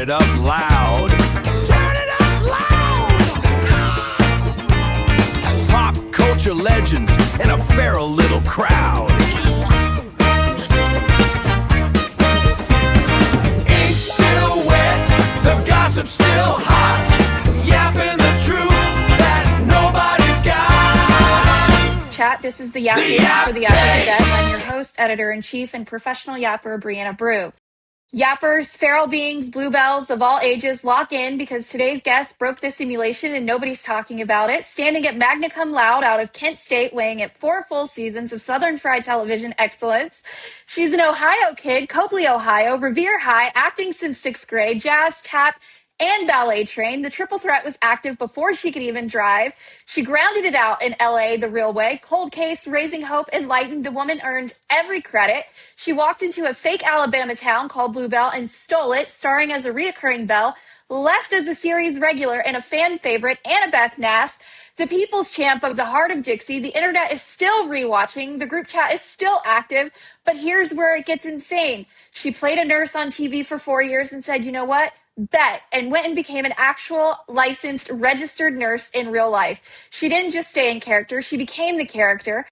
it up loud. Turn it up loud! Pop culture legends in a feral little crowd. Ink still wet, the gossip still hot. Yapping the truth that nobody's got. Chat, this is the Yap Tapes for the Yapper Gazette. I'm your host, editor-in-chief, and professional yapper, Brianna Brew. Yappers, feral beings, bluebells of all ages, lock in because today's guest broke the simulation and nobody's talking about it. Standing at magna cum laude out of Kent State, weighing at 4 full seasons of Southern Fried Television excellence. She's an Ohio kid, Copley, Ohio, Revere High, acting since 6th grade, jazz, tap, and ballet trained. The triple threat was active before she could even drive. She grounded it out in LA the real way. Cold Case, Raising Hope, Enlightened. The woman earned every credit. She walked into a fake Alabama town called Bluebell and stole it, starring as a reoccurring Belle, left as a series regular and a fan favorite, Annabeth Nass, the people's champ of the Hart of Dixie. The internet is still rewatching. The group chat is still active. But here's where it gets insane. She played a nurse on TV for 4 years and said, you know what? Bet, and went and became an actual licensed registered nurse in real life. She didn't just stay in character, she became the character.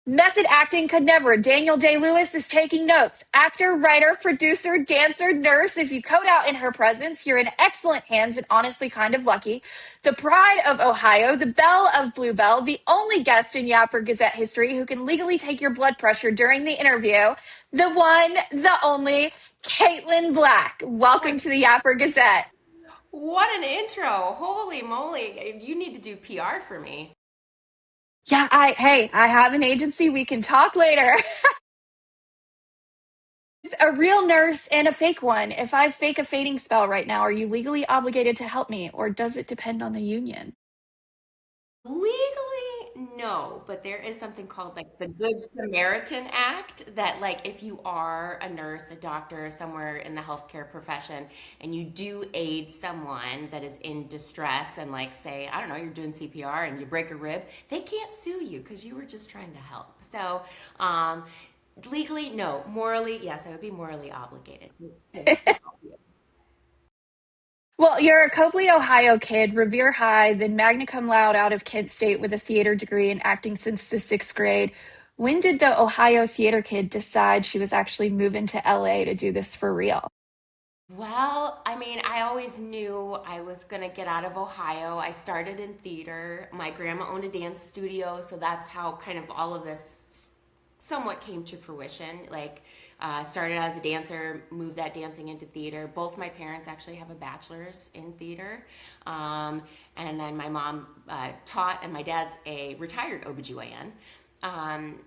Method acting could never. Daniel Day-Lewis is taking notes. Actor, writer, producer, dancer, nurse. If you code out in her presence, you're in excellent hands and honestly kind of lucky. The pride of Ohio, the belle of Bluebell, the only guest in Yapper Gazette history who can legally take your blood pressure during the interview. The one, the only, Kaitlyn Black. Welcome to the Yapper Gazette. What an intro. Holy moly. You need to do PR for me. Yeah, I have an agency. We can talk later. A real nurse and a fake one. If I fake a fading spell right now, are you legally obligated to help me, or does it depend on the union? Legally, no, but there is something called like the Good Samaritan Act that like if you are a nurse, a doctor, somewhere in the healthcare profession and you do aid someone that is in distress and like say, I don't know, you're doing CPR and you break a rib, they can't sue you because you were just trying to help. So, legally, no. Morally, yes, I would be morally obligated to help you. Well, you're a Copley, Ohio kid, Revere High, then magna cum laude out of Kent State with a theater degree in acting since the 6th grade. When did the Ohio theater kid decide she was actually moving to LA to do this for real? Well, I mean, I always knew I was going to get out of Ohio. I started in theater. My grandma owned a dance studio, so that's how kind of all of this somewhat came to fruition. Like, started out as a dancer, moved that dancing into theater. Both my parents actually have a bachelor's in theater. And then my mom taught, and my dad's a retired OBGYN.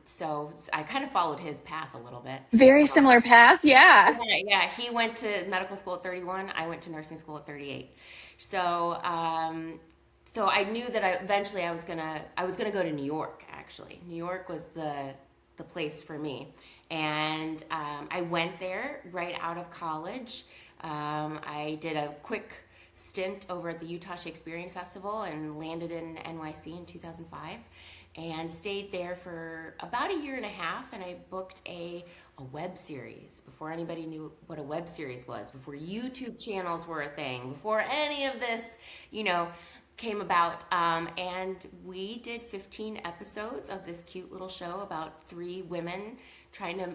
So I kind of followed his path a little bit. Very similar path, yeah. Yeah, he went to medical school at 31. I went to nursing school at 38. So, so I knew that eventually I was gonna go to New York. Actually, New York was the place for me, and I went there right out of college. I did a quick stint over at the Utah Shakespearean Festival and landed in NYC in 2005. And stayed there for about a year and a half, and I booked a web series before anybody knew what a web series was, before YouTube channels were a thing, before any of this, came about. And we did 15 episodes of this cute little show about 3 women trying to,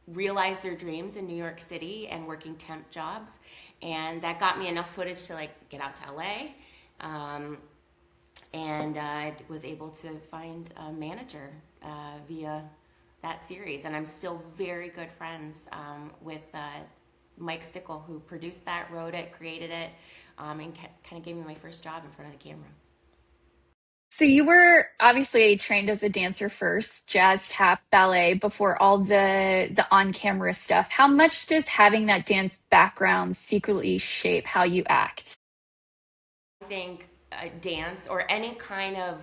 realize their dreams in New York City and working temp jobs. And that got me enough footage to get out to LA. And I was able to find a manager via that series. And I'm still very good friends with Mike Stickle, who produced that, wrote it, created it, and kind of gave me my first job in front of the camera. So you were obviously trained as a dancer first, jazz, tap, ballet, before all the on-camera stuff. How much does having that dance background secretly shape how you act? I think dance or any kind of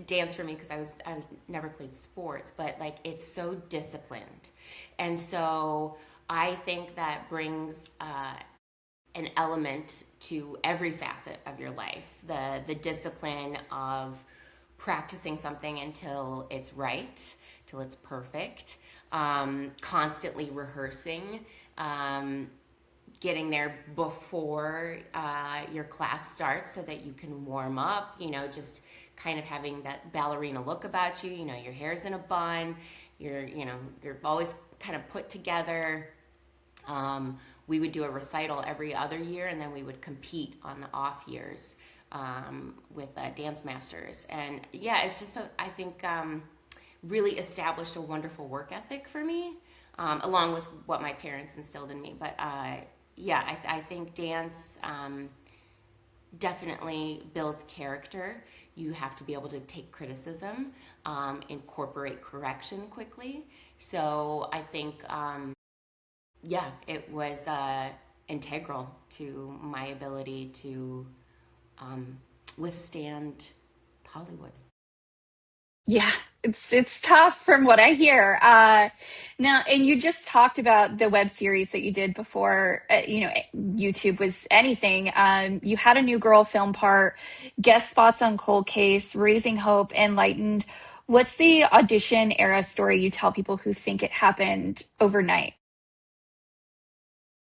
dance for me, because I was never played sports, but it's so disciplined, and so I think that brings an element to every facet of your life, the discipline of practicing something until it's right, till it's perfect, constantly rehearsing, getting there before your class starts so that you can warm up, just kind of having that ballerina look about you. Your hair's in a bun, you're always kind of put together. We would do a recital every other year, and then we would compete on the off years with dance masters. And yeah, it's just, I think, really established a wonderful work ethic for me, along with what my parents instilled in me. But yeah, I think dance definitely builds character. You have to be able to take criticism, incorporate correction quickly. So I think, yeah, it was integral to my ability to withstand Hollywood. Yeah, it's tough from what I hear. Now, and you just talked about the web series that you did before, YouTube was anything. You had a New Girl film part, guest spots on Cold Case, Raising Hope, Enlightened. What's the audition era story you tell people who think it happened overnight?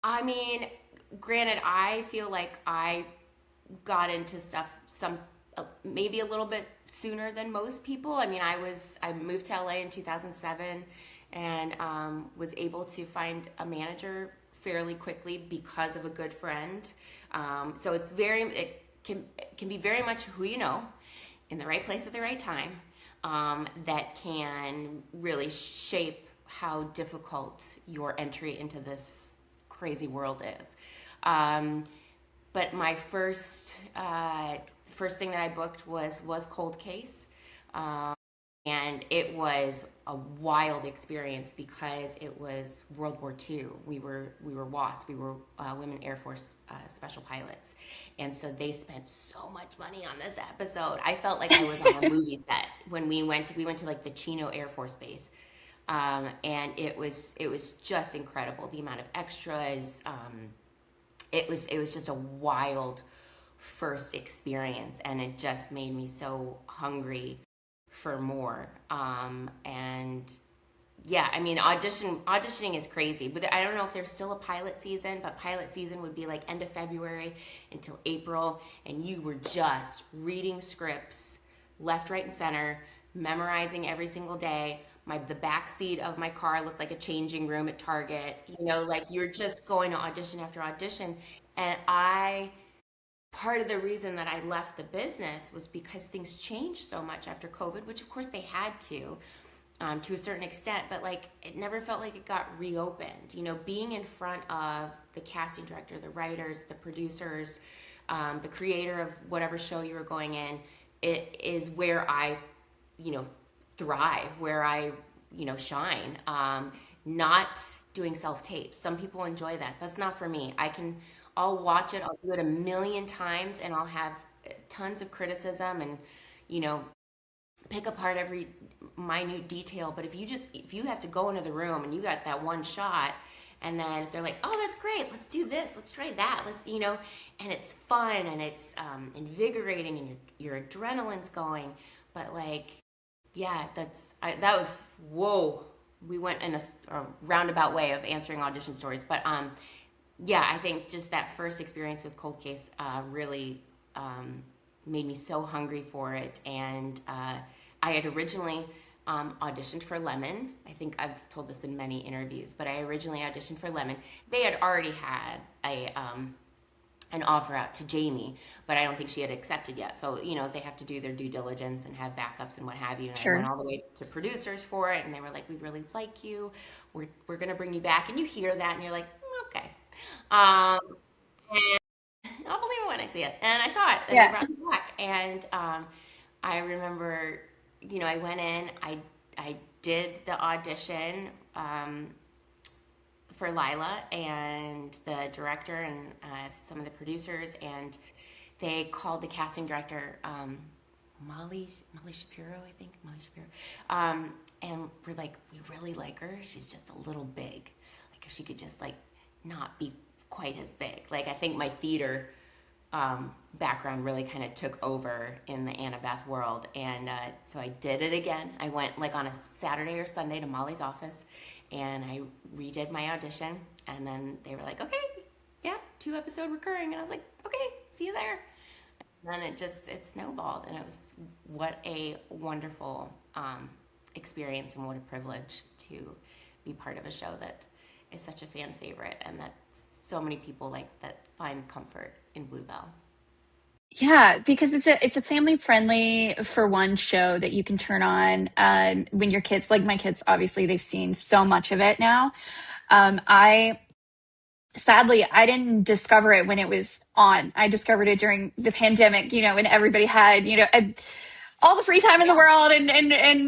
I mean, granted, I feel like I got into stuff maybe a little bit sooner than most people. I mean, I moved to LA in 2007 and was able to find a manager fairly quickly because of a good friend. So it can be very much who you know in the right place at the right time, that can really shape how difficult your entry into this crazy world is. But my first thing that I booked was Cold Case, and it was a wild experience because it was World War II. We were WASP. We were Women Air Force Special Pilots, and so they spent so much money on this episode. I felt like I was on a movie set when we went to like the Chino Air Force Base. And it was just incredible, the amount of extras. It was just a wild first experience, and it just made me so hungry for more. And yeah, I mean, auditioning is crazy, but I don't know if there's still a pilot season, but pilot season would be like end of February until April, and you were just reading scripts left, right, and center, memorizing every single day. The back seat of my car looked like a changing room at Target. Like you're just going to audition after audition. And part of the reason that I left the business was because things changed so much after COVID, which of course they had to a certain extent, but like it never felt like it got reopened. Being in front of the casting director, the writers, the producers, the creator of whatever show you were going in, it is where I, thrive, where I, shine. Not doing self-tapes. Some people enjoy that. That's not for me. I'll watch it, I'll do it a million times, and I'll have tons of criticism and, pick apart every minute detail. But if you have to go into the room and you got that one shot, and then if they're like, oh, that's great, let's do this, let's try that, and it's fun and it's invigorating and your adrenaline's going. But like, yeah, that was, whoa. We went in a roundabout way of answering audition stories. But yeah, I think just that first experience with Cold Case really made me so hungry for it. And I had originally auditioned for Lemon. I think I've told this in many interviews, but I originally auditioned for Lemon. They had already had an offer out to Jamie, but I don't think she had accepted yet. So, they have to do their due diligence and have backups and what have you. And Sure. I went all the way to producers for it, and they were like, we really like you. We're going to bring you back. And you hear that, and you're like, okay. And I'll believe it when I see it. And I saw it, and they Yeah. brought me back. And I remember, I went in, I did the audition for Lila and the director and some of the producers, and they called the casting director, Molly Shapiro, I think, Molly Shapiro, and we're like, we really like her. She's just a little big. Like if she could just like not be quite as big. Like I think my theater background really kind of took over in the Annabeth world, and so I did it again. I went like on a Saturday or Sunday to Molly's office, and I redid my audition, and then they were like, okay, 2 episode recurring, and I was like, okay, see you there. And then it snowballed, and it was what a wonderful experience and what a privilege to be part of a show that is such a fan favorite and that so many people like that find comfort in Bluebell. Yeah, because it's a family friendly for one show that you can turn on when your kids, like my kids, obviously they've seen so much of it now. I sadly I didn't discover it when it was on. I discovered it during the pandemic, when everybody had, all the free time in the world, and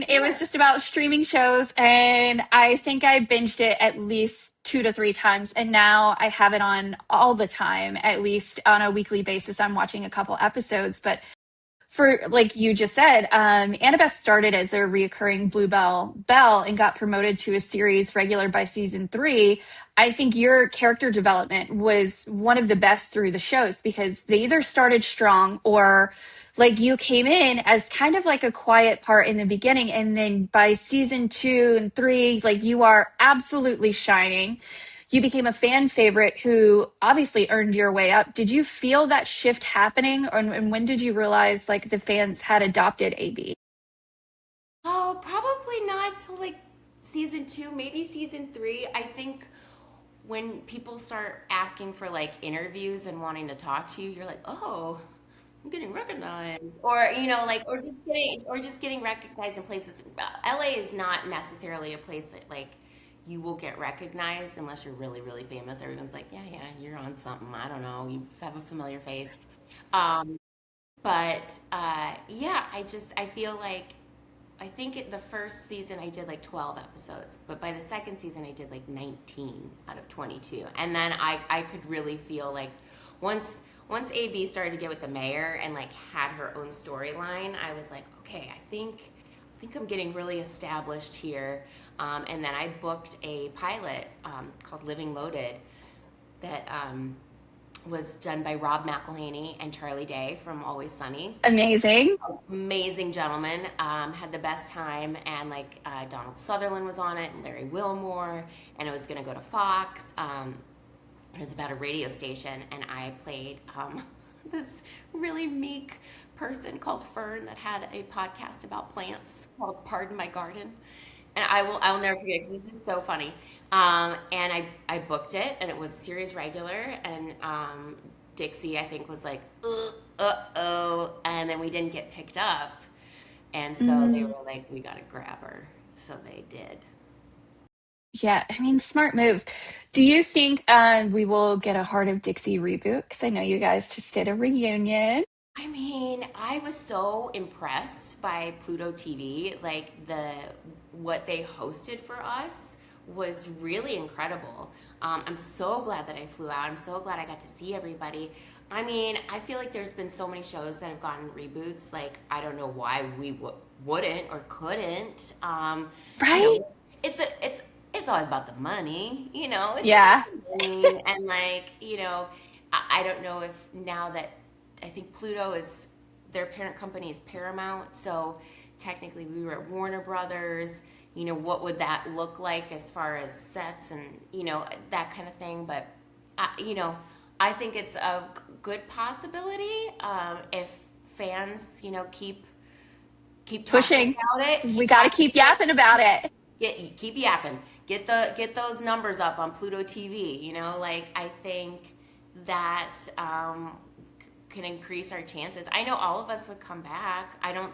it was Sure. just about streaming shows. And I think I binged it at least 2 to 3 times, and now I have it on all the time, at least on a weekly basis. I'm watching a couple episodes. But for, like you just said, Annabeth started as a reoccurring Bluebell Belle and got promoted to a series regular by season 3. I think your character development was one of the best through the shows, because they either started strong, or like you came in as kind of like a quiet part in the beginning, and then by season 2 and 3, like you are absolutely shining. You became a fan favorite who obviously earned your way up. Did you feel that shift happening, and when did you realize like the fans had adopted AB? Oh, probably not till like season 2, maybe season 3. I think when people start asking for like interviews and wanting to talk to you, you're like, oh, I'm getting recognized, or like, or just getting recognized in places. LA is not necessarily a place that like you will get recognized unless you're really, really famous. Everyone's like, yeah, yeah, you're on something. I don't know. You have a familiar face. Um, but yeah, I feel like I think the first season I did like 12 episodes, but by the second season I did like 19 out of 22. And then I could really feel like once AB started to get with the mayor and like had her own storyline, I was like, okay, I think I'm getting really established here. And then I booked a pilot called Living Loaded that was done by Rob McElhaney and Charlie Day from Always Sunny. Amazing. Amazing gentlemen. Had the best time, and like Donald Sutherland was on it, and Larry Wilmore, and it was going to go to Fox. It was about a radio station, and I played this really meek person called Fern that had a podcast about plants called Pardon My Garden, and I will never forget because it's just so funny. And I booked it, and it was series regular, and Dixie I think was like, oh, and then we didn't get picked up, and so they Mm, were like, we gotta grab her, so they did. yeah, I mean, smart moves. Do you think we will get a Heart of Dixie reboot? Because I know you guys just did a reunion. I mean, I was so impressed by Pluto TV. Like what they hosted for us was really incredible. I'm so glad that I flew out. I'm so glad I got to see everybody. I mean, I feel like there's been so many shows that have gotten reboots. Like I don't know why we wouldn't or couldn't. You Right? know, it's always about the money. It's about Yeah. the money, and like I don't know if now that I think Pluto is their parent company is Paramount, so technically we were at Warner Brothers. What would that look like as far as sets and that kind of thing? But I think it's a good possibility if fans keep talking Pushing. about it, We keep got to talking keep about it. yapping about it. Keep yapping. Get those numbers up on Pluto TV. Like I think that can increase our chances. I know all of us would come back. I don't,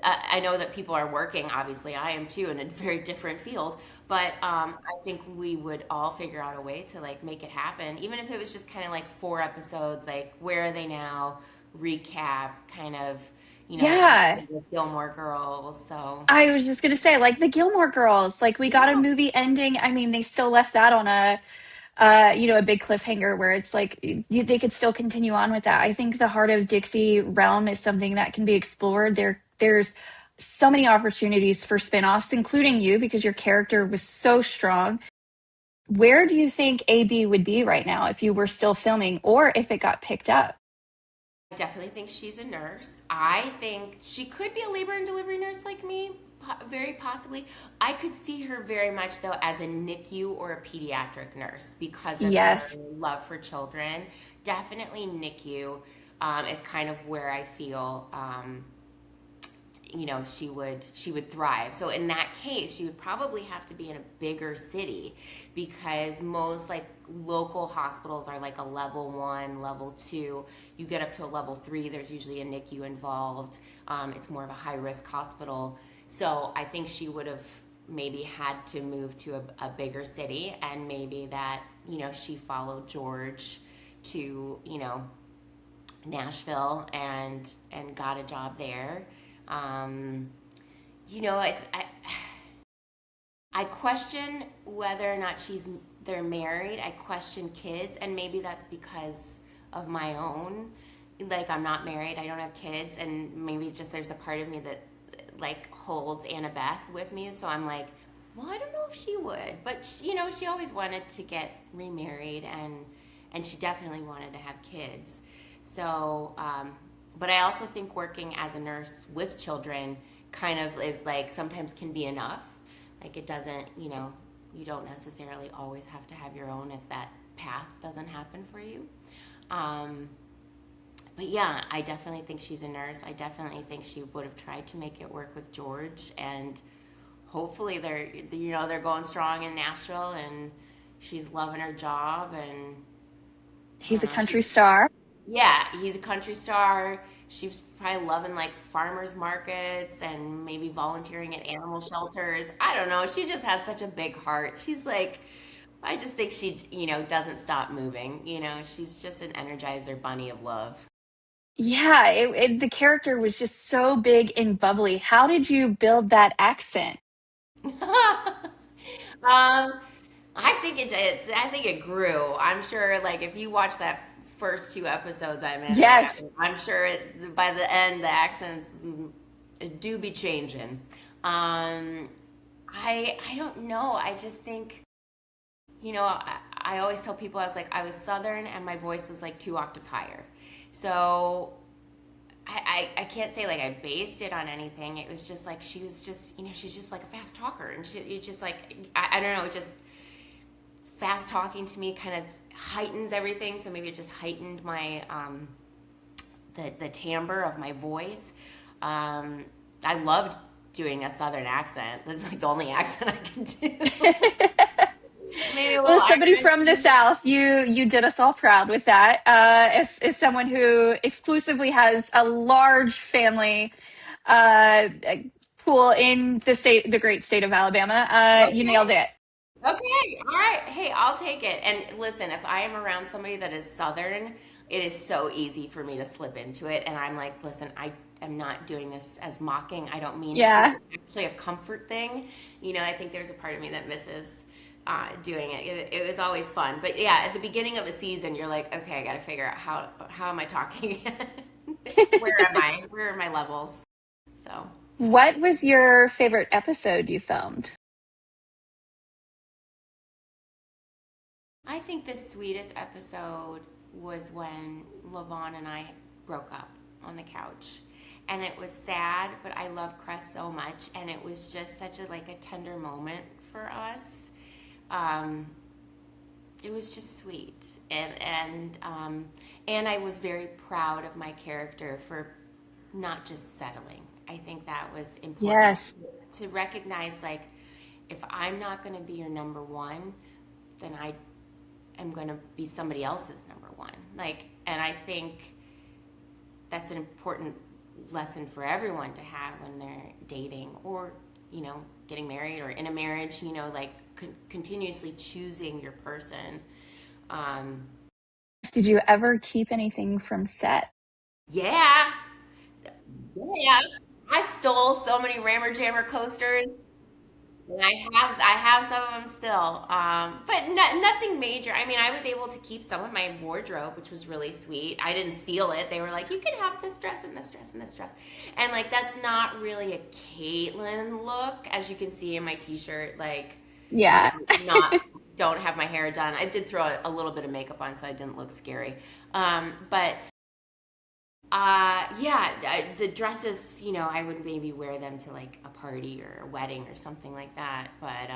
I know that people are working. Obviously, I am too in a very different field. But I think we would all figure out a way to like make it happen, even if it was just kind of like 4 episodes. Like, where are they now? Recap, kind of. Like Yeah. with Gilmore Girls. So I was just gonna say, like the Gilmore Girls, like we got a yeah. movie ending. I mean, they still left that on a big cliffhanger where it's like they could still continue on with that. I think the Heart of Dixie realm is something that can be explored. There's so many opportunities for spin-offs, including you, because your character was so strong. Where do you think AB would be right now if you were still filming, or if it got picked up? definitely think she's a nurse. I think she could be a labor and delivery nurse like me, very possibly. I could see her very much though as a NICU or a pediatric nurse because of her Yes. love for children. Definitely NICU is kind of where I feel she would thrive. So in that case, she would probably have to be in a bigger city because most like local hospitals are like a level 1, level 2. You get up to a level 3, there's usually a NICU involved. It's more of a high risk hospital. So I think she would have maybe had to move to a bigger city, and maybe that she followed George to Nashville and got a job there. Um, it's I question whether or not they're married. I question kids, and maybe that's because of my own. Like I'm not married, I don't have kids, and maybe just there's a part of me that like holds Annabeth with me. So I'm like, well, I don't know if she would, but she always wanted to get remarried, and she definitely wanted to have kids. So, but I also think working as a nurse with children kind of is like sometimes can be enough. Like it doesn't, you don't necessarily always have to have your own if that path doesn't happen for you. Um, but yeah, I definitely think she's a nurse. I definitely think she would have tried to make it work with George, and hopefully they're going strong in Nashville, and she's loving her job, and I He's don't a know. country star. Yeah, he's a country star. She's probably loving like farmers markets and maybe volunteering at animal shelters. I don't know. She just has such a big heart. She's like, I just think she, doesn't stop moving. She's just an energizer bunny of love. Yeah, the character was just so big and bubbly. How did you build that accent? um, I think it grew. I'm sure, like if you watch that first 2 episodes I'm in, Yes. I'm sure by the end the accents do be changing. Um, I don't know. I just think I always tell people I was Southern and my voice was like 2 octaves higher. So I can't say like I based it on anything. It was just like she was just she's just like a fast talker, and it's just like I don't know, just fast talking to me kind of heightens everything. So maybe it just heightened my the timbre of my voice. I loved doing a Southern accent. That's like the only accent I can do. Maybe a Well, little as somebody Irish. from the South, you did us all proud with that. As someone who exclusively has a large family uh, pool in the great state of Alabama, you nailed Okay. it. Okay, all right. Hey, I'll take it. And listen, if I am around somebody that is Southern, it is so easy for me to slip into it. And I'm like, listen, I am not doing this as mocking. I don't mean to. Yeah. It's actually a comfort thing. I think there's a part of me that misses doing it. It was always fun. But yeah, at the beginning of a season, you're like, okay, I got to figure out how am I talking? Where am I? Where are my levels? So. What was your favorite episode you filmed? I think the sweetest episode was when Levon and I broke up on the couch. And it was sad, but I love Cress so much, and it was just such a tender moment for us. Um, it was just sweet, and I was very proud of my character for not just settling. I think that was important Yes. to recognize, like, if I'm not going to be your number one, then I am going to be somebody else's number one. And I think that's an important lesson for everyone to have when they're dating or, getting married or in a marriage, continuously choosing your person. Um, Did you ever keep anything from set? yeah, yeah. I stole so many Rammer Jammer coasters. And I have some of them still, but nothing major. I mean, I was able to keep some of my wardrobe, which was really sweet. I didn't steal it. They were like, "You can have this dress and this dress and this dress," and like that's not really a Kaitlyn look, as you can see in my T-shirt. Like, Yeah. not don't have my hair done. I did throw a little bit of makeup on, so I didn't look scary. But Yeah, the dresses, I would maybe wear them to like a party or a wedding or something like that. But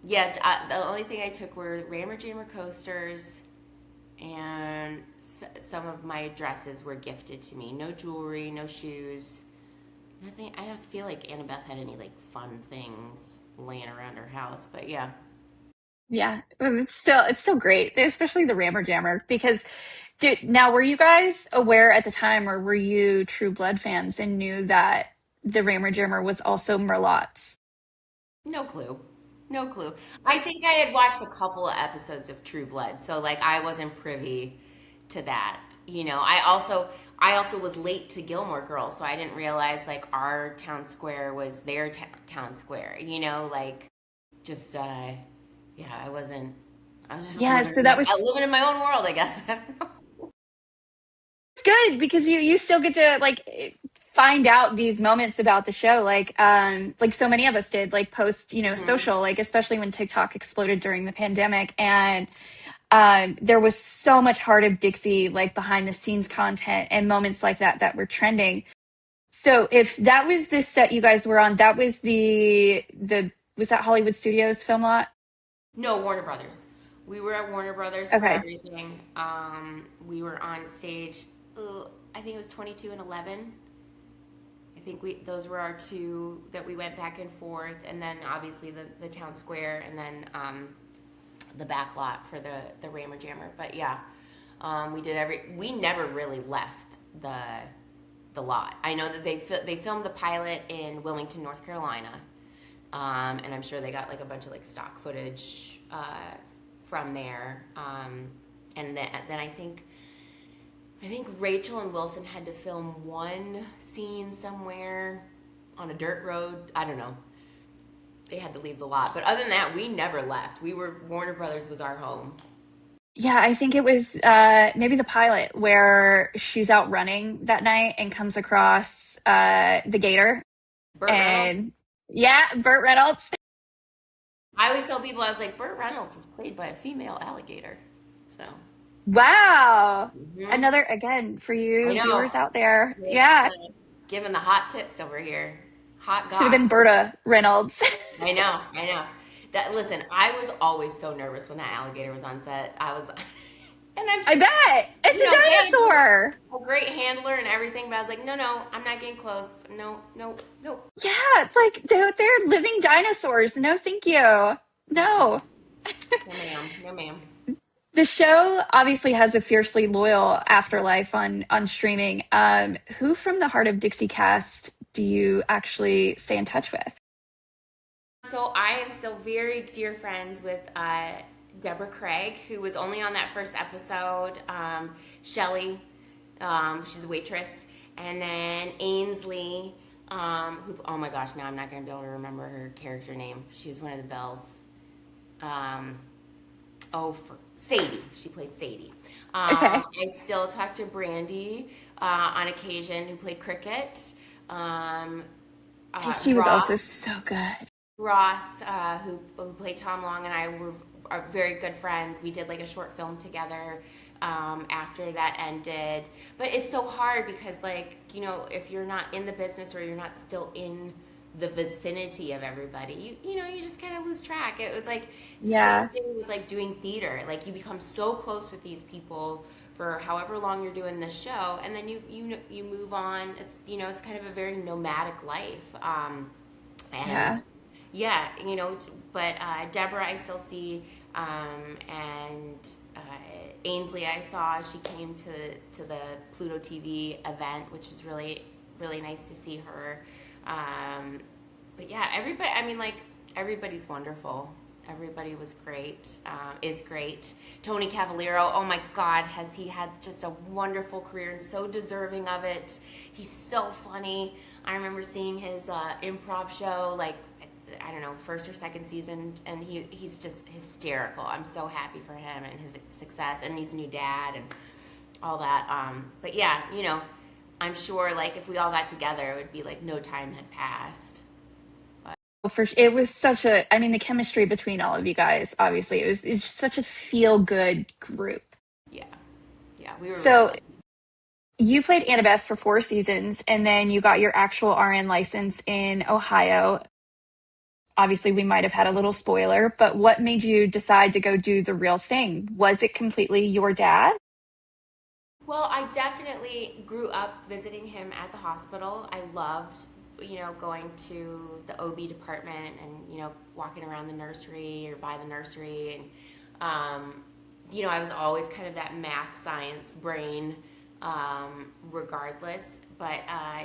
yeah, the only thing I took were Rammer Jammer coasters, and some of my dresses were gifted to me. No jewelry, no shoes, nothing. I don't feel like Annabeth had any like fun things laying around her house, but yeah. Yeah, well, it's still great, especially the Rammer Jammer. Because, now were you guys aware at the time, or were you True Blood fans and knew that the Rammer Jammer was also Merlot's? No clue. No clue. I think I had watched a couple of episodes of True Blood, so like I wasn't privy to that. I also was late to Gilmore Girls, so I didn't realize like our town square was their town square. Like just yeah, I was just Yeah, so that was living in my own world, I guess. I don't know. good because you still get to like find out these moments about the show, like so many of us did, like post Mhm. social, like especially when TikTok exploded during the pandemic. And there was so much Heart of Dixie, like behind the scenes content and moments like that that were trending. So if that was the set you guys were on, that was the was that Hollywood Studios film lot? No, Warner Brothers. We were at Warner Brothers for Okay. everything. We were on stage. I think it was 22 and 11. I think those were our two that we went back and forth, and then obviously the town square, and then the back lot for the Rammer Jammer. But yeah, we never really left the lot. I know that they filmed the pilot in Wilmington, North Carolina, and I'm sure they got like a bunch of like stock footage from there. And then I think Rachel and Wilson had to film one scene somewhere on a dirt road. I don't know. They had to leave the lot, but other than that, we never left. Warner Brothers was our home. Yeah, I think it was maybe the pilot where she's out running that night and comes across the gator. Burt Reynolds. And yeah, Burt Reynolds. I always tell people, I was like, Burt Reynolds was played by a female alligator. So, Wow. hmm Another, again, for I you know. viewers out there. Just Yeah, giving the hot tips over here. Hot should have been goss. Berta Reynolds. I know. I know. Listen, I was always so nervous when that alligator was on set. And I'm I bet. It's a granted, dinosaur. a great handler and everything, but I was like, no, no, I'm not getting close. No, no, no. Yeah, it's like they're living dinosaurs. No, thank you. No. No, ma'am. No, ma'am. The show obviously has a fiercely loyal afterlife on streaming. Who from the Heart of Dixie cast do you actually stay in touch with? So I am still very dear friends with Deborah Craig, who was only on that first episode. Shelly, she's a waitress, and then Ainsley, who, oh my gosh, now I'm not going to be able to remember her character name. She was one of the Bells. Um, Sadie. She played Sadie. Okay. I still talk to Brandy on occasion, who played Cricket. Um, She was also Ross. so good. Ross, who played Tom Long, and I are very good friends. We did like a short film together after that ended. But it's so hard because, like, if you're not in the business or you're not still in the vicinity of everybody, you just kind of lose track. It was like it's the same Yeah. thing with like doing theater. Like you become so close with these people for however long you're doing this show, and then you move on. It's kind of a very nomadic life. And Yeah. yeah, but Deborah I still see, and Ainsley I saw. She came to the Pluto TV event, which was really really nice to see her. But yeah, everybody. I mean, like everybody's wonderful. Everybody was great. Is great. Tony Cavallero. Oh my God, has he had just a wonderful career and so deserving of it. He's so funny. I remember seeing his improv show, like I don't know, first or second season, and he's just hysterical. I'm so happy for him and his success, and he's a new dad and all that. But yeah, I'm sure like if we all got together, it would be like no time had passed. But It was such a, I mean, the chemistry between all of you guys, obviously, it's such a feel good group. yeah, yeah, we were really So lucky. You played Annabeth for 4 seasons, and then you got your actual RN license in Ohio. Obviously, we might have had a little spoiler, but what made you decide to go do the real thing? Was it completely your dad? Well, I definitely grew up visiting him at the hospital. I loved, going to the OB department and, walking around the nursery or by the nursery. And, I was always kind of that math science brain, regardless. But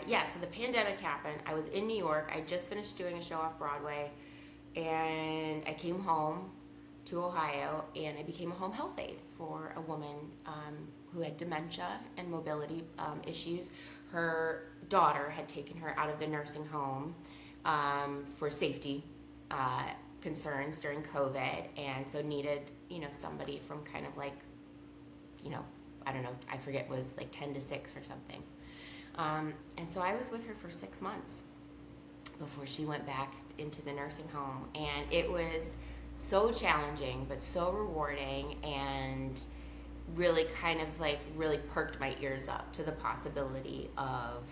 yeah, so the pandemic happened. I was in New York. I just finished doing a show off Broadway. And I came home to Ohio, and I became a home health aide for a woman who had dementia and mobility issues. Her daughter had taken her out of the nursing home for safety concerns during COVID, and so needed somebody from kind of like I don't know, I forget, it was like 10 to 6 or something. And so I was with her for 6 months before she went back into the nursing home, and it was so challenging but so rewarding, and really kind of like really perked my ears up to the possibility of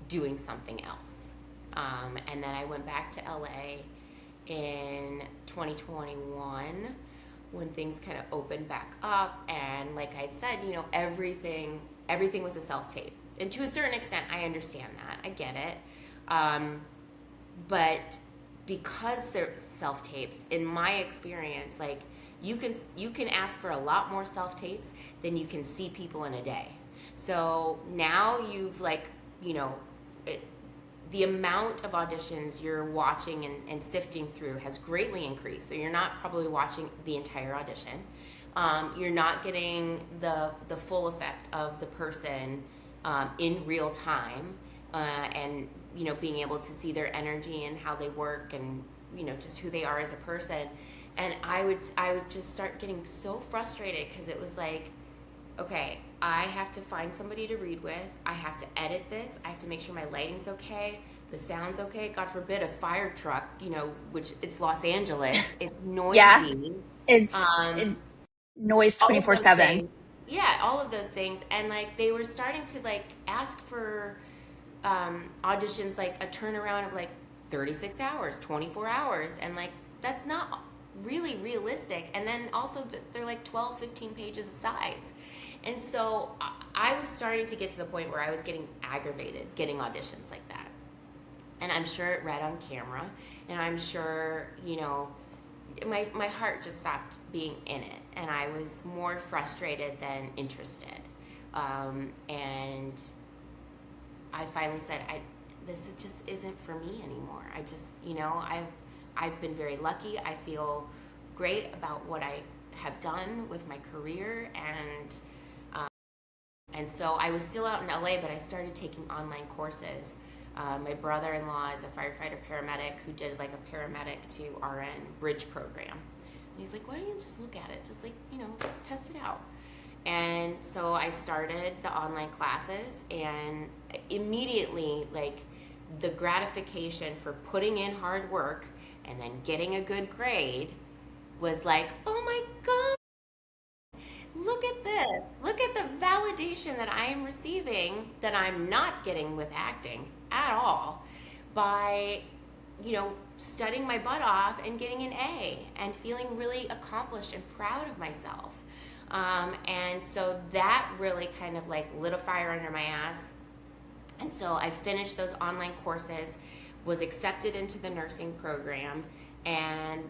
doing something else. And then I went back to LA in 2021 when things kind of opened back up, and like I'd said, everything was a self-tape, and to a certain extent I understand that, I get it. But because they're self-tapes, in my experience, like you can ask for a lot more self-tapes than you can see people in a day. So now you've the amount of auditions you're watching and sifting through has greatly increased. So you're not probably watching the entire audition. You're not getting the full effect of the person in real time, and being able to see their energy and how they work, and just who they are as a person. And I would just start getting so frustrated, because it was like, okay, I have to find somebody to read with, I have to edit this, I have to make sure my lighting's okay, the sound's okay, God forbid a fire truck, which it's Los Angeles, it's Yeah, noisy. it's um noise all of those 24/7. things. Yeah, all of those things. And like they were starting to like ask for auditions, like a turnaround of like 36 hours, 24 hours, and like that's not really realistic. And then also they're like 12, 15 pages of sides. And so I was starting to get to the point where I was getting aggravated getting auditions like that. And I'm sure it read on camera, and I'm sure my heart just stopped being in it, and I was more frustrated than interested. And I finally said, this just isn't for me anymore. I just, I've been very lucky. I feel great about what I have done with my career, and so I was still out in LA, but I started taking online courses. My brother-in-law is a firefighter paramedic who did like a paramedic to RN bridge program. And he's like, why don't you just look at it? Just like, test it out. And so I started the online classes, and immediately, like, the gratification for putting in hard work and then getting a good grade was like, oh my God, look at this. Look at the validation that I am receiving that I'm not getting with acting at all by, studying my butt off and getting an A and feeling really accomplished and proud of myself. And so that really kind of like lit a fire under my ass. And so I finished those online courses, was accepted into the nursing program, and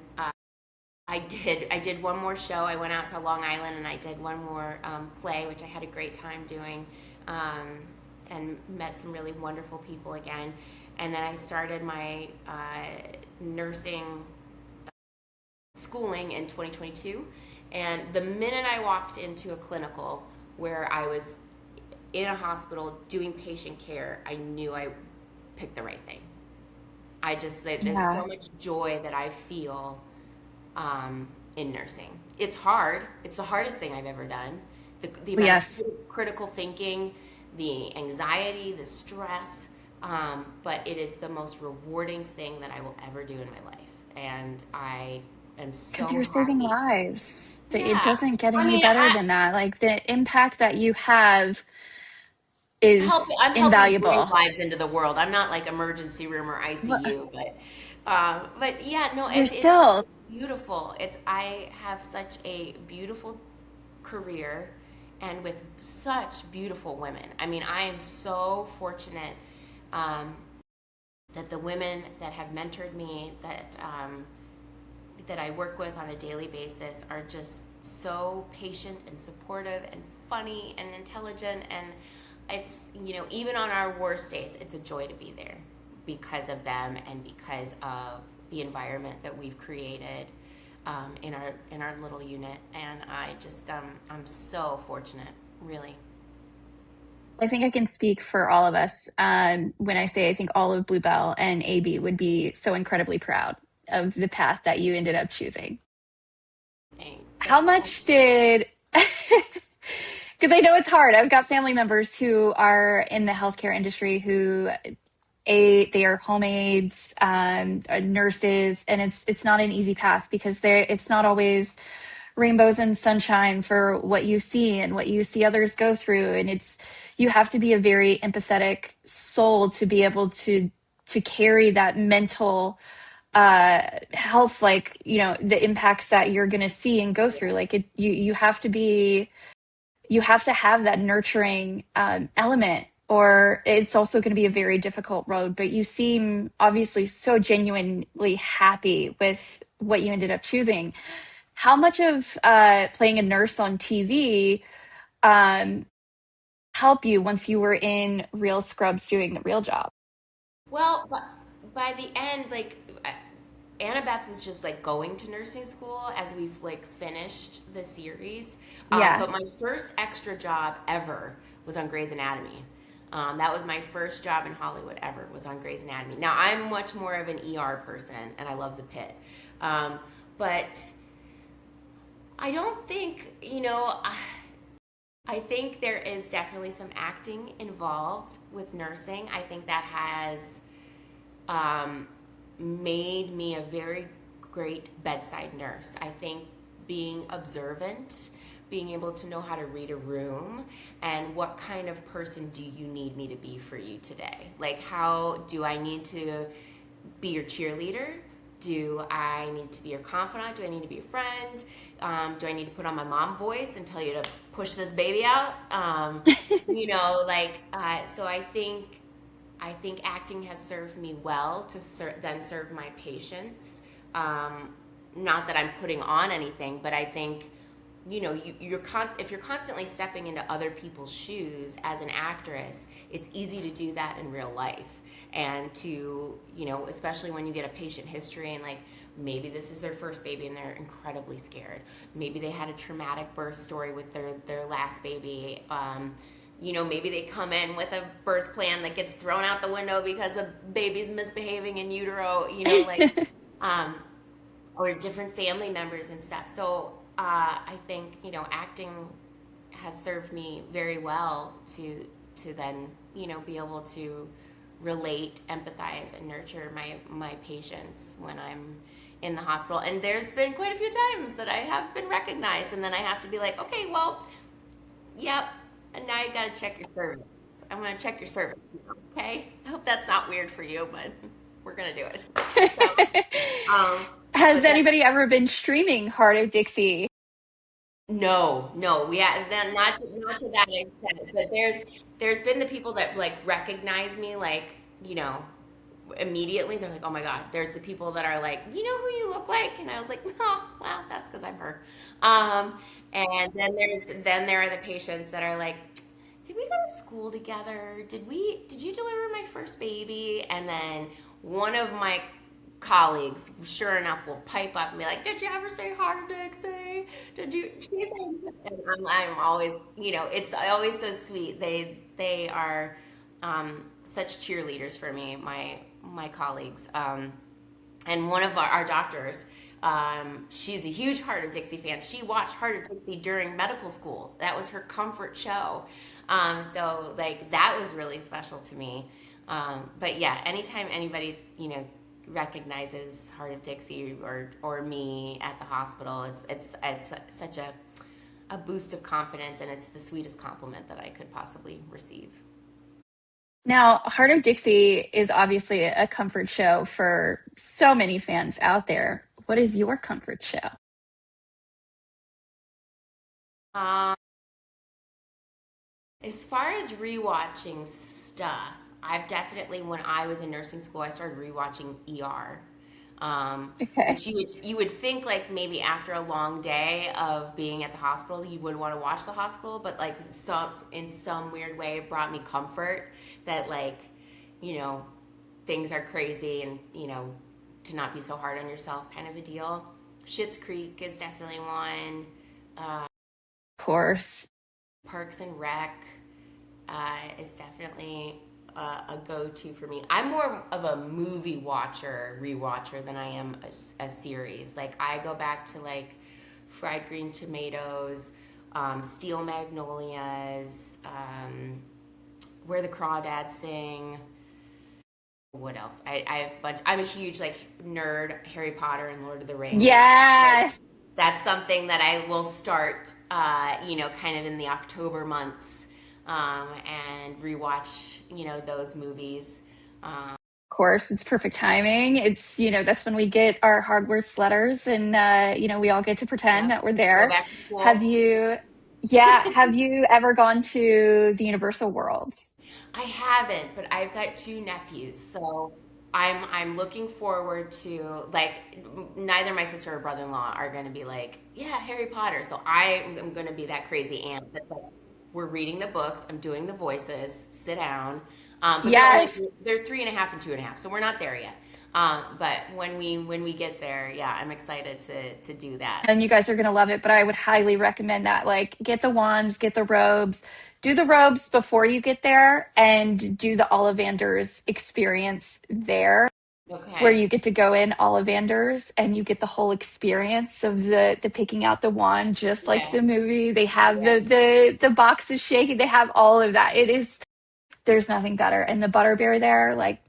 I did one more show. I went out to Long Island and I did one more play, which I had a great time doing, and met some really wonderful people again. And then I started my nursing schooling in 2022. And the minute I walked into a clinical where I was in a hospital doing patient care, I knew I picked the right thing. There's Yeah. so much joy that I feel in nursing. It's hard. It's the hardest thing I've ever done. The amount Yes. of critical thinking, the anxiety, the stress, but it is the most rewarding thing that I will ever do in my life. And I am Because so you're saving happy. lives. It Yeah. doesn't get I any mean, better than that. Like the impact that you have is I'm helping breathe invaluable. lives into the world. I'm not like emergency room or Well, ICU, but yeah, no, you're it's still, beautiful. I have such a beautiful career and with such beautiful women. I mean, I am so fortunate um, that the women that have mentored me, that I work with on a daily basis, are just so patient and supportive and funny and intelligent. And it's, even on our worst days, it's a joy to be there because of them and because of the environment that we've created in our little unit. And I'm so fortunate, really. I think I can speak for all of us when I say I think all of Bluebell and AB would be so incredibly proud of the path that you ended up choosing. Thanks, How thanks. much did, because I know it's hard. I've got family members who are in the healthcare industry who they are home aides, nurses, and it's not an easy path because it's not always rainbows and sunshine for what you see and what you see others go through, and it's you have to be a very empathetic soul to be able to carry that mental health, like the impacts that you're going to see and go through. Like you have to be you have to have that nurturing element, or it's also going to be a very difficult road. But you seem obviously so genuinely happy with what you ended up choosing. How much of playing a nurse on TV um, help you once you were in real scrubs doing the real job? Well, by the end, like Annabeth was just like going to nursing school as we've like finished the series. Yeah. But my first extra job ever was on Grey's Anatomy. That was my first job in Hollywood ever, was on Grey's Anatomy. Now I'm much more of an ER person, and I love the pit. But I don't think, I think there is definitely some acting involved with nursing. I think that has um, made me a very great bedside nurse. I think being observant, being able to know how to read a room, and what kind of person do you need me to be for you today? Like, how do I need to be your cheerleader? Do I need to be your confidant? Do I need to be a friend? Do I need to put on my mom voice and tell you to push this baby out? So I think acting has served me well to then serve my patients. Not that I'm putting on anything, but I think if you're constantly stepping into other people's shoes as an actress, it's easy to do that in real life. And to, especially when you get a patient history and like maybe this is their first baby and they're incredibly scared. Maybe they had a traumatic birth story with their last baby. Maybe they come in with a birth plan that gets thrown out the window because a baby's misbehaving in utero, um, or different family members and stuff. So I think acting has served me very well to then be able to relate, empathize, and nurture my patients when I'm in the hospital. And there's been quite a few times that I have been recognized, and then I have to be like, okay, well, yep, and now you got to check your service. I'm going to check your service. Okay, I hope that's not weird for you, but we're going to do it. So, Has but anybody ever been streaming Heart of Dixie? no, we had then not to that extent. But there's been the people that like recognize me, like immediately. They're like, oh my god. There's the people that are like, you know who you look like, and I was like, oh, wow, that's because I'm her. And then there are the patients that are like, did we go to school together? Did you deliver my first baby? And then one of my colleagues, sure enough, will pipe up and be like, did you ever say Hart of Dixie? Did you? She say? And I'm always, it's always so sweet. They are such cheerleaders for me, my colleagues. And one of our doctors, she's a huge Hart of Dixie fan. She watched Hart of Dixie during medical school. That was her comfort show. So like that was really special to me. But yeah, anytime anybody recognizes Hart of Dixie or me at the hospital, it's such a boost of confidence, and it's the sweetest compliment that I could possibly receive. Now, Heart of Dixie is obviously a comfort show for so many fans out there. What is your comfort show? Um, as far as rewatching stuff, I've definitely, when I was in nursing school, I started rewatching ER. Okay. Which you would think like maybe after a long day of being at the hospital, you wouldn't want to watch the hospital, but like in some weird way, it brought me comfort that like, you know, things are crazy and to not be so hard on yourself, kind of a deal. Schitt's Creek is definitely one. Of course. Parks and Rec is definitely a go-to for me. I'm more of a movie watcher, rewatcher than I am a series. Like I go back to like Fried Green Tomatoes, Steel Magnolias, Where the Crawdads Sing. What else? I have a bunch. I'm a huge like nerd, Harry Potter and Lord of the Rings. Like Yes. that's something that I will start, kind of in the October months, and rewatch, those movies. Of course, it's perfect timing. It's, that's when we get our Hogwarts letters and, we all get to pretend Yep. that we're Go there. back to Have school. you, yeah, have you ever gone to the Universal Worlds? I haven't, but I've got two nephews, so I'm looking forward to like neither my sister or brother-in-law are going to be like, yeah, Harry Potter. So I am going to be that crazy aunt that's like, we're reading the books, I'm doing the voices, sit down. But Yes. they're 3.5 and 2.5, so we're not there yet. But when we get there, yeah, I'm excited to do that. And you guys are going to love it, but I would highly recommend that. Like, get the wands, get the robes, do the robes before you get there, and do the Ollivanders experience there, where Okay. you get to go in Ollivanders and you get the whole experience of the picking out the wand, just like Yeah. the movie. They have Yeah. the boxes shaking. They have all of that. There's nothing better. And the butterbeer there, like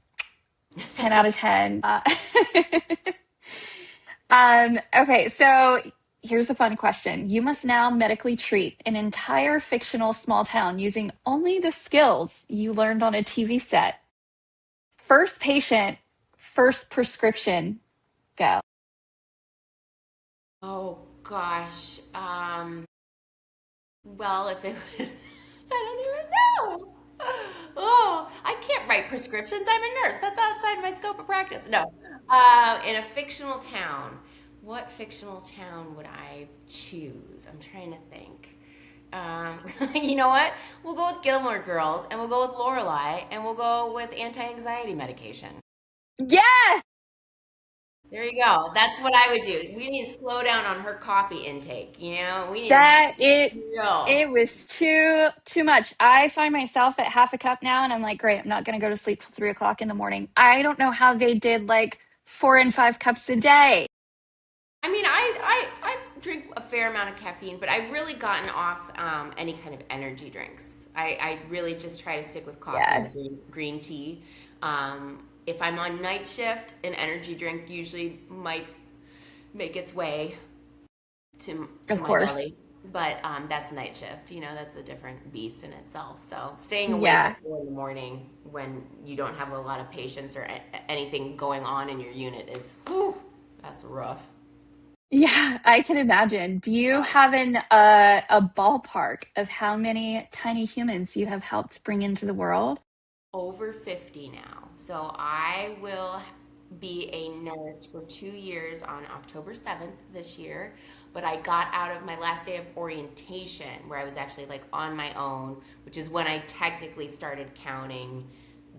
10 out of 10. Okay, so here's a fun question. You must now medically treat an entire fictional small town using only the skills you learned on a TV set. First patient, first prescription, go. Oh gosh. Well, if it was, I don't even know. Oh, I can't write prescriptions. I'm a nurse. That's outside my scope of practice. No. In a fictional town, what fictional town would I choose? I'm trying to think. Um, you know what? We'll go with Gilmore Girls, and we'll go with Lorelai, and we'll go with anti-anxiety medication. Yes, There you go. That's what I would do. We need to slow down on her coffee intake. We need to that it chill. it was too much. I find myself at half a cup now, and I'm like, great, I'm not gonna go to sleep till 3 o'clock in the morning. I don't know how they did like 4 and 5 cups a day. I mean, I drink a fair amount of caffeine, but I've really gotten off any kind of energy drinks. I really just try to stick with coffee or Yes, green tea. If I'm on night shift, an energy drink usually might make its way to of my course. belly. But that's night shift. That's a different beast in itself. So staying awake Yeah. at 4 in the morning when you don't have a lot of patients or anything going on in your unit is, whew, that's rough. Yeah, I can imagine. Do you have a ballpark of how many tiny humans you have helped bring into the world? Over 50 now. So I will be a nurse for 2 years on October 7th this year. But I got out of my last day of orientation where I was actually like on my own, which is when I technically started counting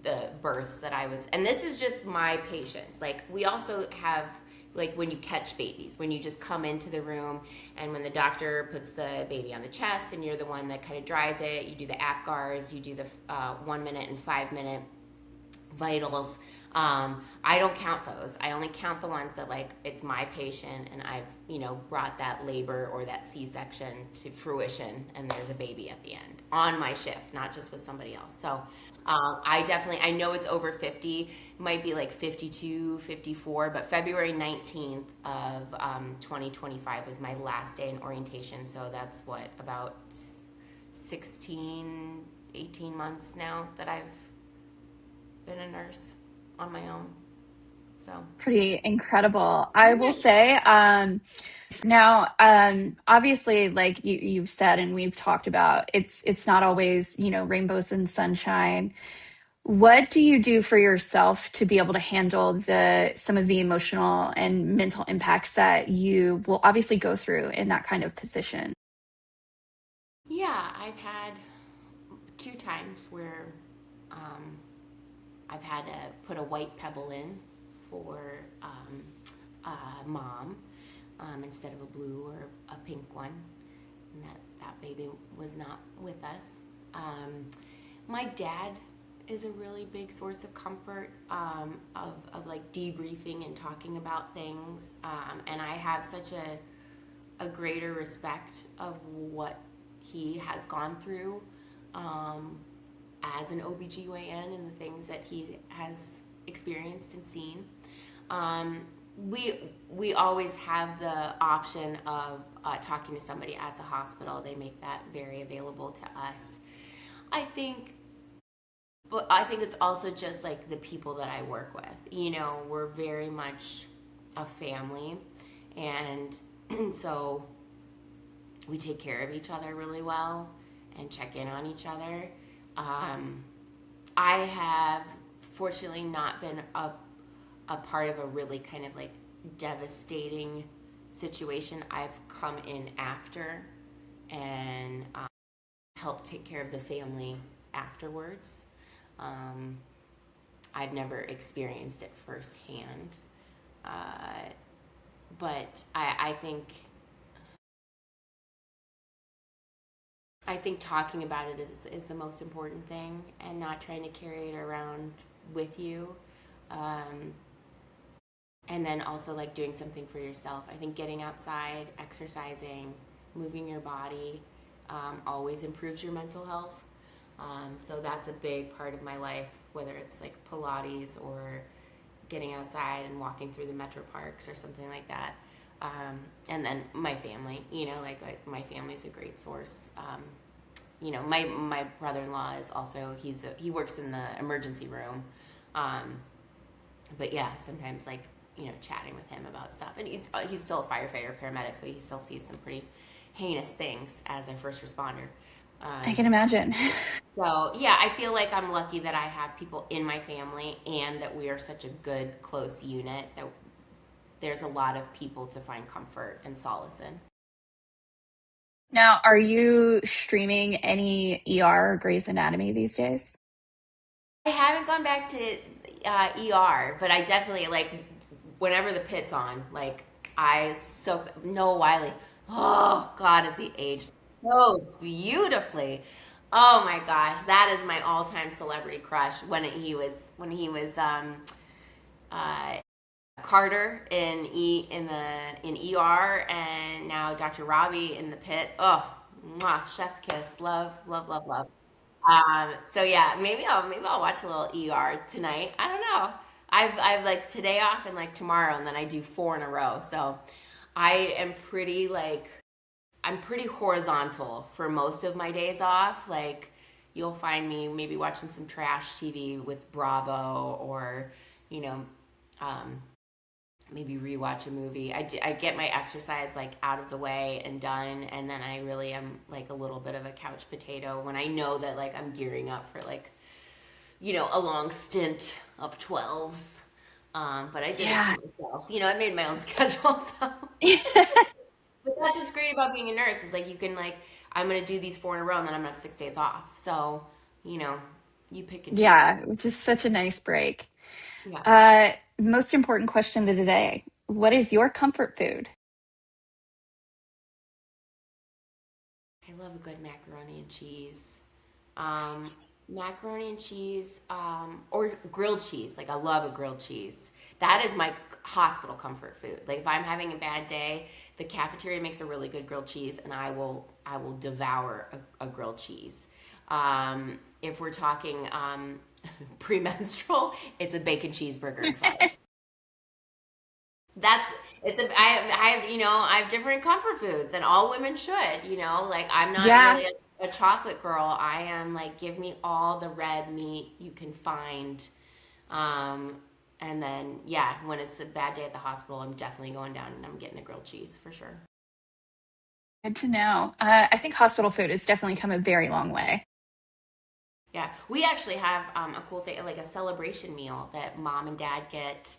the births that I was. And this is just my patients. Like we also have like when you catch babies, when you just come into the room and when the doctor puts the baby on the chest and you're the one that kind of dries it, you do the APGARs, you do the 1 minute and 5 minute vitals. I don't count those. I only count the ones that like it's my patient and I've brought that labor or that C-section to fruition and there's a baby at the end on my shift, not just with somebody else. So I know it's over 50, might be like 52, 54, but February 19th of 2025 was my last day in orientation. So that's what, about 16, 18 months now that I've been a nurse on my own. So Pretty incredible. I will yeah. say, now, obviously, like you've said and we've talked about, it's not always, rainbows and sunshine. What do you do for yourself to be able to handle the some of the emotional and mental impacts that you will obviously go through in that kind of position? Yeah, I've had two times where um, I've had to put a white pebble in for mom instead of a blue or a pink one. And that baby was not with us. Um, my dad is a really big source of comfort, of like debriefing and talking about things. And I have such a greater respect of what he has gone through as an OBGYN and the things that he has experienced and seen. Um, we always have the option of talking to somebody at the hospital. They make that very available to us. I think, but I think it's also just like the people that I work with. We're very much a family, and so we take care of each other really well and check in on each other. I have fortunately not been a part of a really kind of like devastating situation. I've come in after and helped take care of the family afterwards. Um, I've never experienced it firsthand. But I think talking about it is the most important thing, and not trying to carry it around with you. Um, and then also like doing something for yourself. I think getting outside, exercising, moving your body always improves your mental health. So that's a big part of my life, whether it's like Pilates or getting outside and walking through the metro parks or something like that. And then my family, like my family's a great source. My brother-in-law is also, he works in the emergency room. But yeah, sometimes like, chatting with him about stuff. And he's still a firefighter, paramedic, so he still sees some pretty heinous things as a first responder. I can imagine. So yeah, I feel like I'm lucky that I have people in my family and that we are such a good, close unit that there's a lot of people to find comfort and solace in. Now, are you streaming any ER or Grey's Anatomy these days? I haven't gone back to ER, but I definitely like whenever the pit's on. Like I soak Noah Wiley. Oh God, has he aged so beautifully? Oh my gosh, that is my all-time celebrity crush. When he was uh, Carter in ER, and now Dr. Robbie in the pit. Oh, mwah, chef's kiss. Love, love, love, love. So yeah, maybe I'll watch a little ER tonight. I don't know. I've like today off and like tomorrow, and then I do four in a row. So I am pretty like I'm pretty horizontal for most of my days off. Like you'll find me maybe watching some trash TV with Bravo, or you know, um, maybe rewatch a movie. I get my exercise like out of the way and done, and then I really am like a little bit of a couch potato when I know that like I'm gearing up for like a long stint of 12s. But I did it Yeah. to myself. I made my own schedule. So, but that's what's great about being a nurse is like you can like I'm gonna do these four in a row, and then I'm gonna have 6 days off. So you know you pick and choose. Yeah, which is such a nice break. Yeah, Most important question of the day. What is your comfort food? I love a good macaroni and cheese. Um, Macaroni and cheese, or grilled cheese. Like I love a grilled cheese. That is my hospital comfort food. Like if I'm having a bad day, the cafeteria makes a really good grilled cheese, and I will devour a grilled cheese. If we're talking premenstrual, it's a bacon cheeseburger and fries. That's it's a I have different comfort foods, and all women should. Like I'm not Yeah, really a chocolate girl. I am like give me all the red meat you can find. Um, and then, yeah, when it's a bad day at the hospital, I'm definitely going down and I'm getting a grilled cheese for sure. Good to know. I think hospital food has definitely come a very long way. Yeah, we actually have a cool thing, like a celebration meal that mom and dad get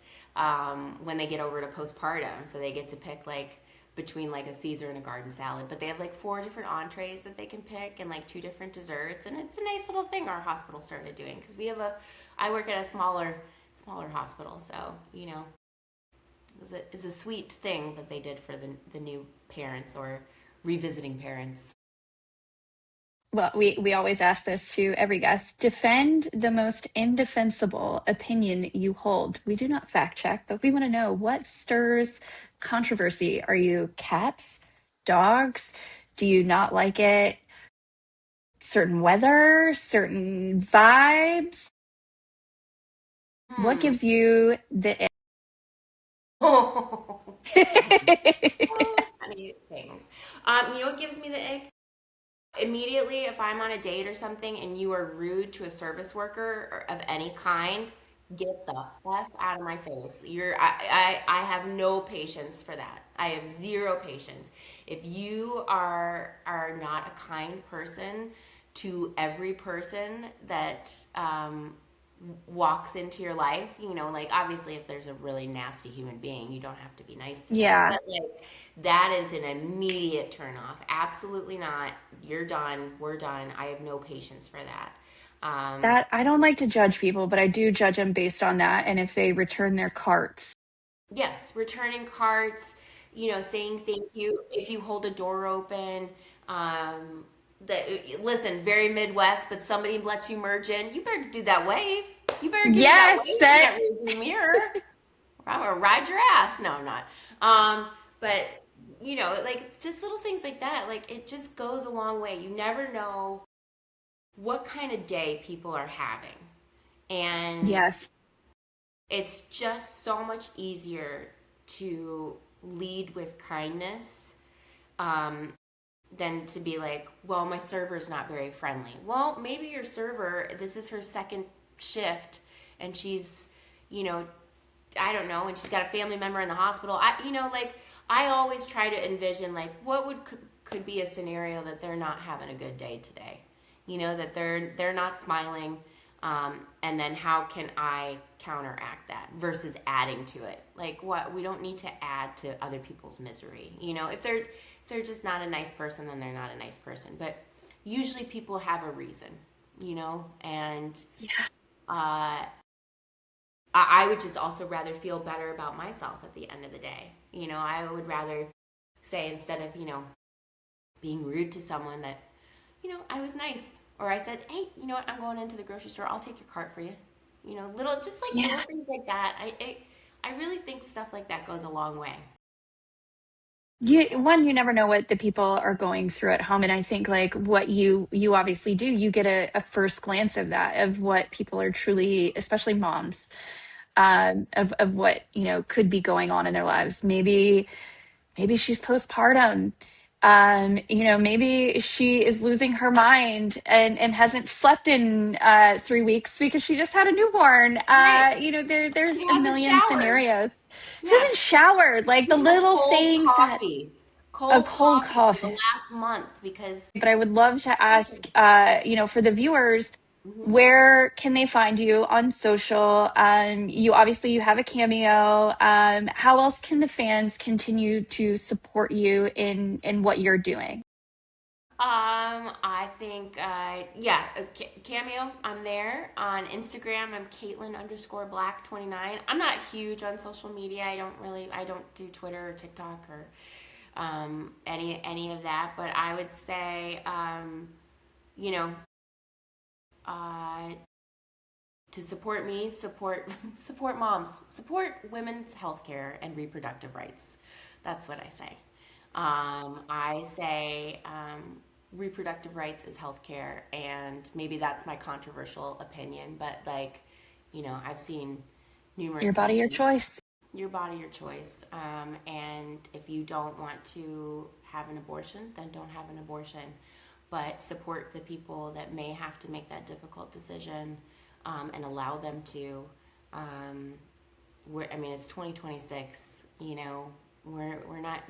when they get over to postpartum. So they get to pick like between like a Caesar and a garden salad, but they have like four different entrees that they can pick and like two different desserts, and it's a nice little thing our hospital started doing because I work at a smaller hospital, so it's a sweet thing that they did for the new parents or revisiting parents. Well, we always ask this to every guest. Defend the most indefensible opinion you hold. We do not fact check, but we want to know what stirs controversy. Are you cats, dogs? Do you not like it? Certain weather, certain vibes? What Hmm. gives you the ick? Funny things. You know what gives me the ick? Immediately, if I'm on a date or something and you are rude to a service worker or of any kind, get the F out of my face. I have no patience for that. I have zero patience. If you are not a kind person to every person that walks into your life, like obviously if there's a really nasty human being, you don't have to be nice to them. Yeah, But like that is an immediate turn off. Absolutely not. You're done. We're done. I have no patience for that. that I don't like to judge people, but I do judge them based on that and if they return their carts. Yes, returning carts, saying thank you if you hold a door open. Um, listen, very Midwest, but somebody lets you merge in. You better do that wave. You better give me that Yes, wave in that that rearview mirror. I'm gonna ride your ass. No, I'm not. But like just little things like that, like it just goes a long way. You never know what kind of day people are having, and yes. it's just so much easier to lead with kindness um, than to be like, well, my server's not very friendly. Well, maybe your server, this is her second shift, and she's, you know, I don't know, and she's got a family member in the hospital. Like I always try to envision like what could be a scenario that they're not having a good day today. That they're not smiling, and then how can I counteract that versus adding to it? Like what we don't need to add to other people's misery. If they're just not a nice person, then they're not a nice person. But usually people have a reason, and Yeah. uh, I would just also rather feel better about myself at the end of the day. I would rather say instead of, being rude to someone that, I was nice. Or I said, hey, you know what, I'm going into the grocery store. I'll take your cart for you. Just like little Yeah. things like that. I really think stuff like that goes a long way. You never know what the people are going through at home. And I think like what you obviously do, you get a first glance of that, of what people are truly, especially moms, of what, could be going on in their lives. Maybe she's postpartum. Maybe she is losing her mind and hasn't slept in 3 weeks because she just had a newborn. Right. There's She a hasn't million showered. scenarios. She Yeah. doesn't shower, like the She's had little things that a cold cold coffee for the coffee. last month because But I would love to ask, for the viewers, Mhm. where can they find you on social? You have a cameo. How else can the fans continue to support you in what you're doing? I think, yeah, Cameo, I'm there. On Instagram, I'm Kaitlyn_Black 29. I'm not huge on social media. I don't do Twitter or TikTok or any of that. But I would say, you know, uh, to support me, support moms, support women's healthcare and reproductive rights. That's what I say. I say reproductive rights is healthcare, and maybe that's my controversial opinion, but like, I've seen Your numerous body, your patients. choice. Your body, your choice. And if you don't want to have an abortion, then don't have an abortion. But support the people that may have to make that difficult decision and allow them to. I mean, it's 2026. You know, we're not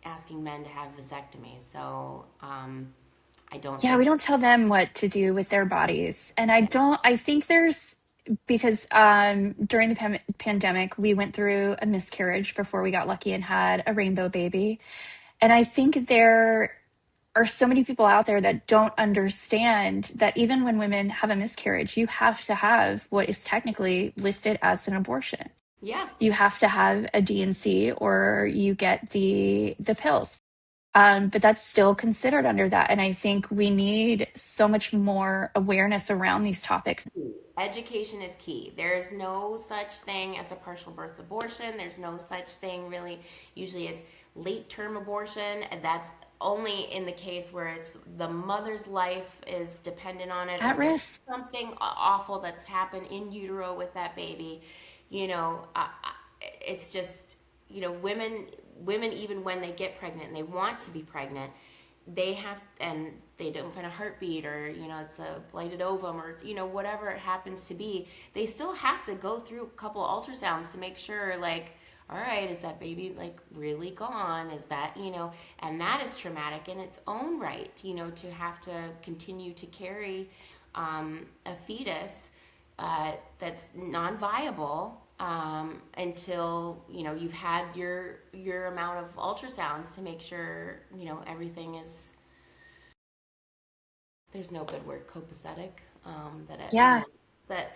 asking men to have vasectomies, so I don't Yeah, we think. don't tell them what to do with their bodies. And Yeah. I think there's, because during the pandemic, we went through a miscarriage before we got lucky and had a rainbow baby. And I think there are so many people out there that don't understand that even when women have a miscarriage, you have to have what is technically listed as an abortion. Yeah. You have to have a D&C or you get the pills. But that's still considered under that. And I think we need so much more awareness around these topics. Education is key. There's no such thing as a partial birth abortion. There's no such thing really. Usually it's late term abortion, and that's only in the case where it's the mother's life is dependent on it, At or there's risk. something awful that's happened in utero with that baby. You know, it's just, you know, women even when they get pregnant and they want to be pregnant, they have, and they don't find a heartbeat, or you know, it's a blighted ovum, or you know, whatever it happens to be, they still have to go through a couple ultrasounds to make sure, like, all right, is that baby like really gone? Is that, you know, and that is traumatic in its own right, you know, to have to continue to carry a fetus that's non-viable until, you know, you've had your amount of ultrasounds to make sure, you know, everything is, there's no good word, copacetic, Yeah. but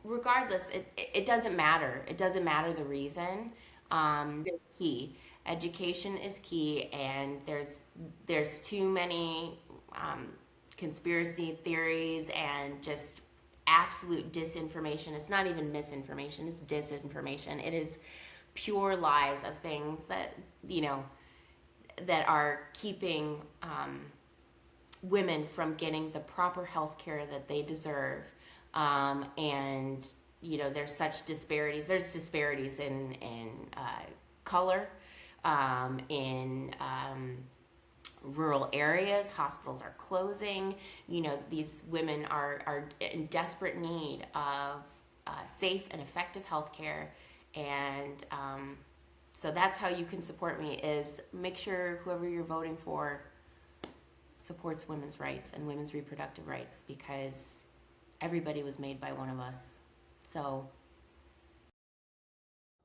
regardless, it doesn't matter. It doesn't matter the reason. It's key. Education is key, and there's too many conspiracy theories and just absolute disinformation. It's not even misinformation, it's disinformation. It is pure lies of things that, you know, that are keeping women from getting the proper health care that they deserve. And, you know, there's such disparities. There's disparities in color, in rural areas. Hospitals are closing. You know, these women are in desperate need of safe and effective health care. And so that's how you can support me, is make sure whoever you're voting for supports women's rights and women's reproductive rights, because everybody was made by one of us. So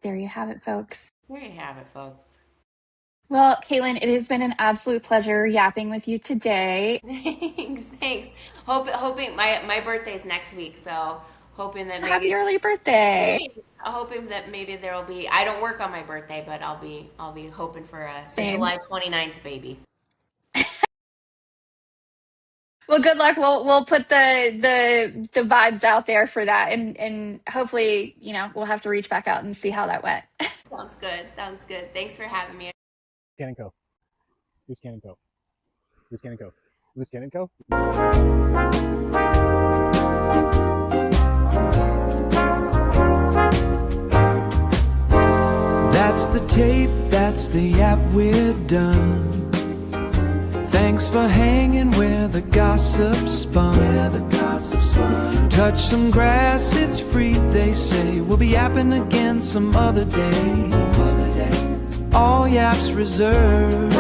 There you have it, folks. there you have it, folks. Well, Kaitlyn, it has been an absolute pleasure yapping with you today. Thanks. Hoping my birthday's next week, so hoping that Happy maybe early birthday. hoping that maybe there'll be, I don't work on my birthday, but I'll be hoping for a Same. July 29th baby. Well, good luck. We'll put the vibes out there for that, and hopefully, you know, we'll have to reach back out and see how that went. Sounds good. Sounds good. Thanks for having me. Scan and go. Do scan and go. Do scan and go. Do scan and go. That's the tape, that's the yap, we're done. Thanks for hanging where the gossip spun. Touch some grass, it's free, they say. We'll be yapping again some other day. All yaps reserved.